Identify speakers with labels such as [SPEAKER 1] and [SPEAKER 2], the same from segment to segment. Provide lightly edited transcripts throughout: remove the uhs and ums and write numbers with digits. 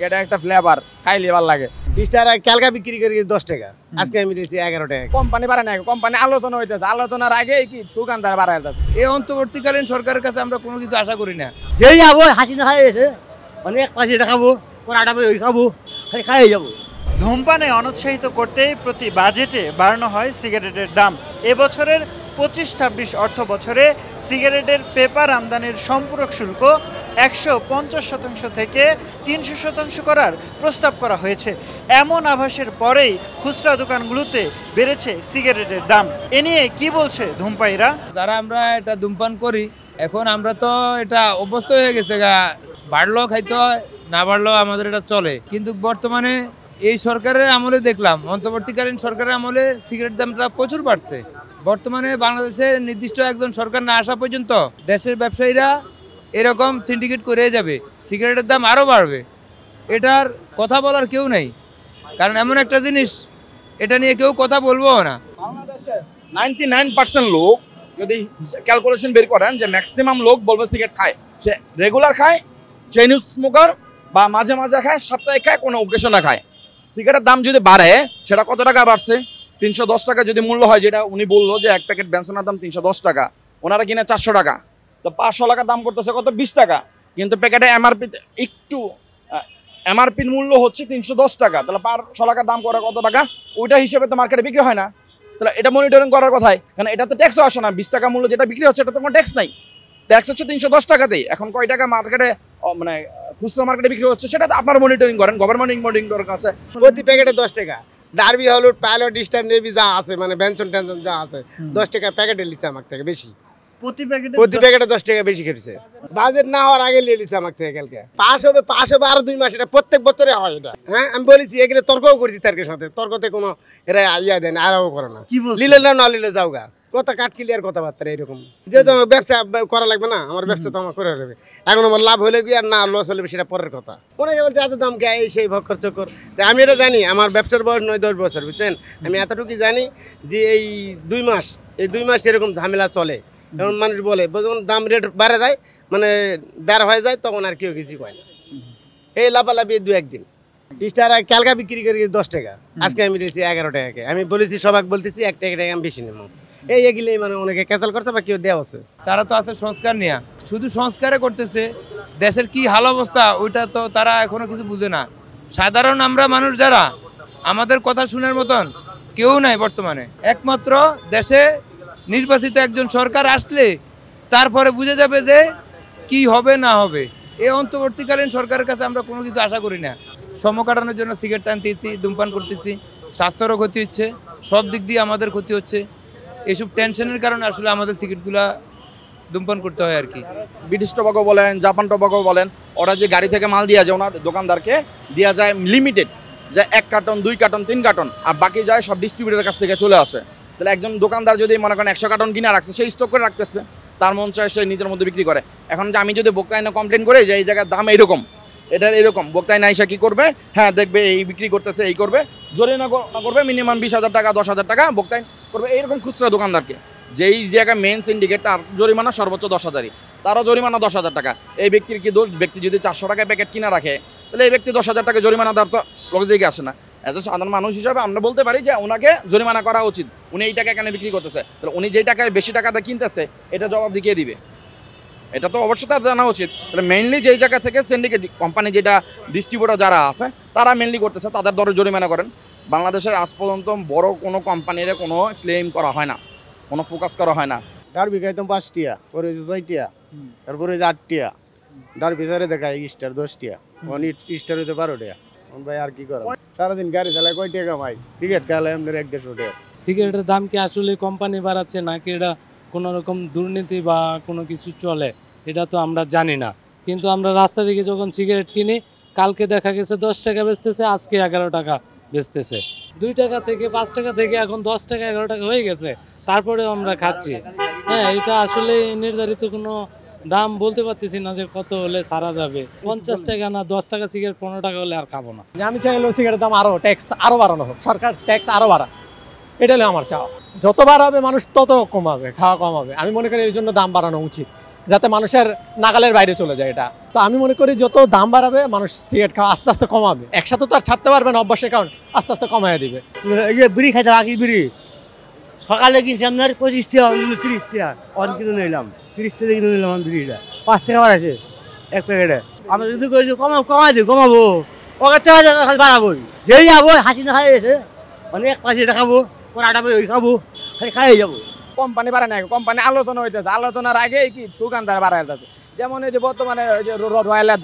[SPEAKER 1] এটা একটা ফ্লেভার খাইলে ভালো লাগে।
[SPEAKER 2] 20 টাকা ক্যালকা বিক্রি করি 10 টাকা, আজকে আমি দিচ্ছি 11 টাকা।
[SPEAKER 1] কোম্পানি বাড়ায় না, কোম্পানি আলোচনা হইতেছে, আলোচনার আগে কি দোকানদার বাড়ায় যাচ্ছে।
[SPEAKER 3] এই অন্তর্বর্তীকালীন সরকারের কাছে আমরা কোনো কিছু আশা করি না।
[SPEAKER 2] যেই যাবো হাসি না খাই এসে মানে 1 টাকা খাবো, পর 8 টাকা ওই খাবো, খালি খাই যাবো।
[SPEAKER 4] ধূমপানে অনুৎসাহিত করতেই প্রতি বাজেটে বাড়ানো হয় সিগারেটের দাম। এবছরের 25-26 অর্থ বছরে সিগারেটের পেপার আমদানির সম্পূরক শুল্ক 150% থেকে 300% করার প্রস্তাব করা হয়েছে। এমন আভাসের পরেই খুচরা দোকানগুলোতে বেড়েছে সিগারেটের দাম। এ নিয়ে কি বলছে ধূমপায়ীরা?
[SPEAKER 3] যারা আমরা এটা ধূমপান করি, এখন আমরা তো এটা অভ্যস্ত হয়ে গেছে, বাড়লেও খাইতে হয়, না বাড়লেও আমাদের এটা চলে। কিন্তু বর্তমানে এই সরকারের আমলে দেখলাম, অন্তর্বর্তীকালীন সরকারের আমলে সিগারেট দামটা প্রচুর বাড়ছে। বর্তমানে বাংলাদেশে নির্দিষ্ট একজন সরকার না আসা পর্যন্ত দেশের ব্যবসায়ীরা এরকম সিন্ডিকেট করে যাবে, সিগারেটের দাম আরও বাড়বে। এটার কথা বলার কেউ নেই, কারণ এমন একটা জিনিস, এটা নিয়ে কেউ কথা বলবো না।
[SPEAKER 1] বাংলাদেশের 99% লোক যদি ক্যালকুলেশন বের করেন যে ম্যাক্সিমাম লোক বলবে সিগারেট খায়, সে রেগুলার খায়, চেইন স্মোকার বা মাঝে মাঝে খায়, সাপ্তাহিক খায়, কোনো অকেশনে খায়। সিগারেটের দাম যদি বাড়ে, সেটা কত টাকা বাড়ছে? 310 টাকা যদি মূল্য হয়, যেটা উনি বললো যে এক প্যাকেট বেনসনের দাম 310 টাকা, ওনারা কিনে 400 টাকা, তো 500 টাকা দাম করতেছে কত? 20 টাকা। কিন্তু প্যাকেটে এমআরপির মূল্য হচ্ছে 310 টাকা, তাহলে 500 টাকা দাম করে কত টাকা? ওইটা হিসেবে তো মার্কেটে বিক্রি হয় না। তাহলে এটা মনিটরিং করার কথাই, কারণ এটা তো ট্যাক্সও আসে না। 20 টাকা মূল্য যেটা বিক্রি হচ্ছে, এটা তো কোনো ট্যাক্স নাই, ট্যাক্স হচ্ছে 310 টাকাতেই। এখন কয় টাকা মার্কেটে মানে খুচরা মার্কেটে বিক্রি হচ্ছে, সেটা তো আপনারা মনিটরিং করেন, গভর্নমেন্ট মনিটরিং করার কাছে।
[SPEAKER 2] প্রতি প্যাকেটে 10 টাকা। ডার্বি হলুদ, পাইলট, স্টার, নেভি যা আছে, মানে বেনসন টেনশন যা আছে, 10 টাকা প্যাকেটে লিচ্ছে আমার থেকে বেশি। প্রতি প্যাকেটে 10 টাকা বেশি খেয়েছে। বাজেট না হওয়ার আগে নিয়ে লিচ্ছে আমার থেকে কালকে। পাস হবে আরো 2 মাস, এটা প্রত্যেক বছরে হয় এটা। হ্যাঁ, আমি বলেছি, এগুলো তর্কও করেছি তার সাথে, তর্কতে কোনো এরা ইয়া দেয় না, আরও করে না। লিলে না লিলে যাও গা, কথা কাট ক্লিয়ার কথাবার্তা এরকম। যেহেতু আমার ব্যবসা করা লাগবে না, আমার ব্যবসা তো আমার করে নেবে। এখন আমার লাভ হলে কি আর না লস হলে সেটা পরের কথা। অনেকে বলছে এত দাম কে, এই সেই ভক্কর চক্কর। তাই আমি এটা জানি, আমার ব্যবসার বয়স 9-10 বছর, বুঝছেন। আমি এতটুকু জানি যে এই 2 মাস এরকম ঝামেলা চলে। যেমন মানুষ বলে যখন দাম রেট বাড়ে যায়, মানে বের হয়ে যায়, তখন আর কেউ কিছু কয় না। এই লাফালাফি 2-1 দিন। স্টার ক্যালকা বিক্রি করি 10 টাকা, আজকে আমি দিয়েছি 11 টাকাকে। আমি বলেছি, সবাই বলতেছি 1 টাকা আমি বেশি নেব। এগুলোই মানে অনেকে ক্যান্সেল করতে বা কেউ দেওয়া আছে।
[SPEAKER 3] তারা তো আছে সংস্কার নিয়ে, শুধু সংস্কারে করতেছে, দেশের কি হাল অবস্থা ওইটা তো তারা এখনো কিছু বুঝে না। সাধারণ আমরা মানুষ যারা, আমাদের কথা শোনার মতন কেউ নাই বর্তমানে। একমাত্র দেশে নির্বাচিত একজন সরকার আসলে তারপরে বুঝে যাবে যে কি হবে না হবে। এই অন্তর্বর্তীকালীন সরকারের কাছে আমরা কোনো কিছু আশা করি না। সময় কাটানোর জন্য সিগারেট টানতেছি, ধূমপান করতেছি, স্বাস্থ্যেরও ক্ষতি হচ্ছে, সব দিক দিয়ে আমাদের ক্ষতি হচ্ছে। এইসব টেনশনের কারণে আসলে আমাদের সিগারেটগুলা ধূমপান করতে হয় আর কি।
[SPEAKER 1] ব্রিটিশ টোবাকো বলেন, জাপান টোবাকো বলেন, ওরা যে গাড়ি থেকে মাল দেওয়া যায়, ওনার দোকানদারকে দেওয়া যায় লিমিটেড, যে 1 কার্টন, 2 কার্টন, 3 কার্টন, আর বাকি যায় সব ডিস্ট্রিবিউটারের কাছ থেকে চলে আসে। তাহলে একজন দোকানদার যদি মনে করেন 100 কার্টন কিনে রাখছে, সেই স্টক করে রাখতেছে, তার মন চায় সে নিজের মধ্যে বিক্রি করে। এখন যে আমি যদি বক্তা আইনে কমপ্লেন করে যে এই জায়গার দাম এইরকম, এটার এরকম, বক্তা আইনে আইসা কী করবে? হ্যাঁ, দেখবে এই বিক্রি করতেছে, এই করবে, জরিমানা করবে মিনিমাম 20,000 টাকা, 10,000 টাকা বক্তা আইন করবে এইরকম খুচরা দোকানদারকে। যেই জায়গায় মেন সিন্ডিকেট, তার জরিমানা সর্বোচ্চ 10,000, তারও জরিমানা 10,000 টাকা। এই ব্যক্তির কি দোষ? ব্যক্তি যদি 400 টাকায় প্যাকেট কিনা রাখে, তাহলে এই ব্যক্তি 10,000 টাকা জরিমানা দেওয়ার তো লজিকে আসে না। অ্যাজ এ সাধারণ মানুষ হিসাবে আমরা বলতে পারি যে ওনাকে জরিমানা করা উচিত। উনি এই টাকা এখানে বিক্রি করতেছে, তাহলে উনি যেই টাকায় বেশি টাকাতে কিনতেছে, এটা জবাব দিকে দিবে, এটা তো অবশ্যই তার জানা উচিত। তাহলে মেইনলি যেই জায়গা থেকে সিন্ডিকেট কোম্পানি, যেটা ডিস্ট্রিবিউটার যারা আছে, তারা মেইনলি করতেছে, তাদের দরে জরিমানা করেন। বাংলাদেশের আজ পর্যন্ত বড় কোনো কোম্পানির কোনো ক্লেম করা হয় না, কোনো ফোকাস করা হয় না।
[SPEAKER 2] ডার্বি খাইতাম 5 টাকা, পরে 6 টাকা, তারপরে 8 টাকা। ডার্বি ধরে দেখায় স্টার 10 টাকা, স্টার হইতে 12 টাকা। ভাই আর কি করেন, সারাদিন গাড়ি চালায় কয় টাকা ভাই? সিগারেট খাইলে আমাদের 1-150 টাকা।
[SPEAKER 5] সিগারেটের দাম কি আসলে কোম্পানি বাড়াচ্ছে, নাকি এটা কোনো রকম দুর্নীতি বা কোনো কিছু চলে, এটা তো আমরা জানি না। কিন্তু আমরা রাস্তা থেকে যখন সিগারেট কিনি, কালকে দেখা গেছে 10 টাকা বেচতেছে, আজকে 11 টাকা বেচতেছে। 2 টাকা থেকে 5 টাকা থেকে এখন 10 টাকা 11 টাকা হয়ে গেছে, তারপরেও আমরা খাচ্ছি। হ্যাঁ, এটা আসলে নির্ধারিত কোনো দাম বলতে পারতেছি না যে কত হলে ছাড়া যাবে। 50 টাকা না 10 টাকা সিগারেট, 15 টাকা হলে আর খাবো না।
[SPEAKER 6] আমি চাইলেও সিগারেটের দাম আরো, ট্যাক্স আরো বাড়ানো হোক, সরকার ট্যাক্স আরো বাড়া, এটা হলো আমার চাওয়া। যত বাড়াবে মানুষ তত কমাবে, খাওয়া কমাবে। আমি মনে করি এর জন্য দাম বাড়ানো উচিত, যাতে মানুষের নাগালের বাইরে চলে যায় এটা। তো আমি মনে করি যত দাম বাড়াবে মানুষ সিগারেট খাওয়া আস্তে আস্তে কমাবে, একসাথে তো আর ছাড়তে পারবে না অভ্যাসের কারণ, আস্তে আস্তে কমায় দিবে।
[SPEAKER 7] এই যে বিড়ি খাইতে বাকি বিড়ি সকালে কিনছি আপনার 25 টাকা 30 টাকা অন কিলো নিলাম 30 টাকা কিলো নিলাম বিড়িটা 5 টাকা বাড়াছে এক প্যাকেটে। আমরা যদি কমাবো ওকে 3 টাকা খালি বাড়াবো, যেই যাবো হাসি না খাই এসে মানে 1 টাকা খাবো পরাটা ওই খাবো খালি খাই যাবো।
[SPEAKER 8] কোম্পানি বাড়ায় না, কোম্পানি আলোচনা হইতেছে, আলোচনার আগে কি দোকানদার বাড়ায় যাচ্ছে। যেমন এই যে বর্তমানে ওই যে রয়্যালের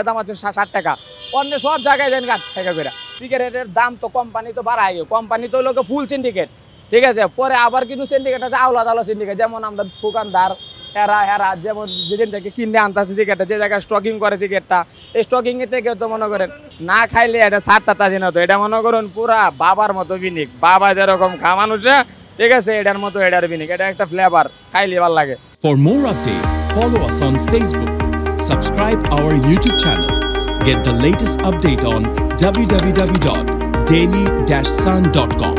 [SPEAKER 8] দাম আছে 60 টাকা, অন্য সব জায়গায় দেন 8 টাকা করে। সিগারেটের দাম তো কোম্পানি তো বাড়ায়, কোম্পানি তো লোকে ফুল সিন্ডিকেট, ঠিক আছে। পরে আবার কিন্তু সিন্ডিকেট আছে আলাদা সিন্ডিকেট, যেমন আমরা দোকানদার হেরা যেমন যেদিন থেকে কিনে আনতেছে সিগারেটটা, যে জায়গায় স্টকিং করে সিগারেটটা, এই স্টকিং এর থেকে তো মনে করেন না খাইলে এটা 7টা দিন হতো, এটা মনে করুন পুরা বাবার মতো বিনিক, বাবা যেরকম খা মানুষে, ঠিক আছে, এটার মতো এটার বিনিক, এটা একটা ফ্লেভার, খাইলে ভালো লাগে।
[SPEAKER 9] For more updates, follow us on Facebook, subscribe our YouTube channel, get the latest update on www.daily-sun.com.